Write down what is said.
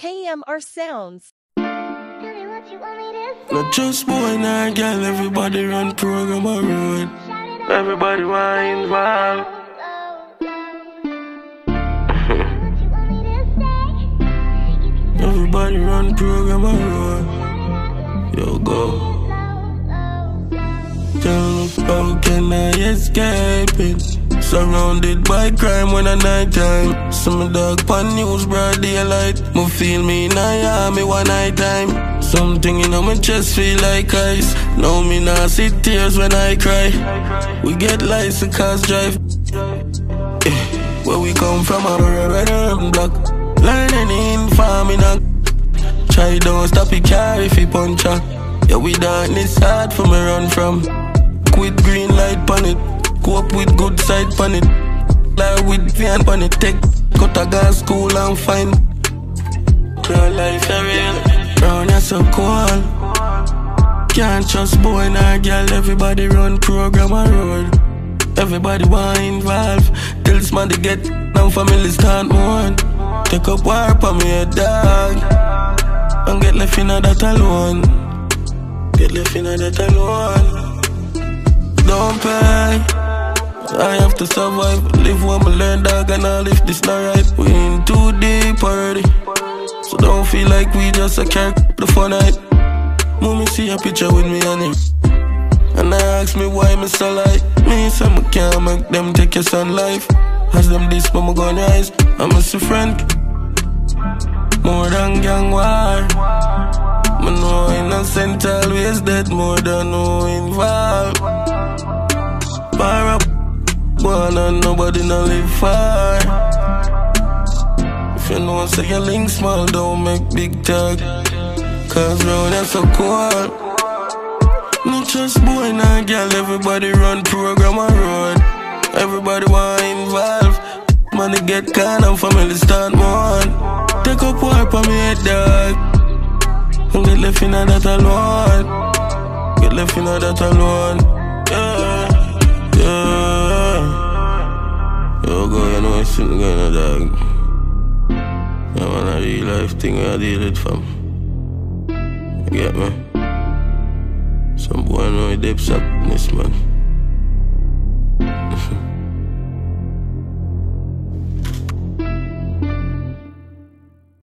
KMRSounds. Not just boy nor girl, everybody run program a road. Everybody want involved. Everybody run program a road. Yo, go. Tell me how can I escape it? Surrounded by crime when at night time. Some dog pan news broad daylight. Me feel me in a army one night time. Something in my chest feel like ice. Now me nah see tears when I cry. We get lights to cars drive. Where we come from a red block. Learn any farming a try don't stop it car if you punch her. Yeah, we darkness hard for me run from. Quit green light pan it. Go up with good side pan it. Like with van pan it. Take cut a gas school and find real life a real. Round here so cold. Can't trust boy nor girl. Everybody run program a road. Everybody want involved. Till this man they get now family start one. Take up war for me a dog. And get left in that alone. Get left in that alone. Don't pay. I have to survive. Live what me learn, dog, and all if this not right. We in too deep already. So don't feel like we just a carry the fun night. Mommy see a picture with me on him. And I ask me why me so like. Me say me can't make them take your son life. As them this but me gon' rise. I miss a friend. More than gang war. Me know innocent always dead. More than no involved. Bar up, one and nobody no live far. If you know say your link small, don't make big talk. Cause round here so cold. Not just boy nor girl, everybody run program a road. Everybody want involved. Money get kind and family start one. Take up war for me head dog. And get left in that alone. Get left in that alone. Yeah. Yo, go, you know, it's going on, dog. Yeah, man, a real life thing I deal with, fam. You get me? Some boy know he dips up this, man.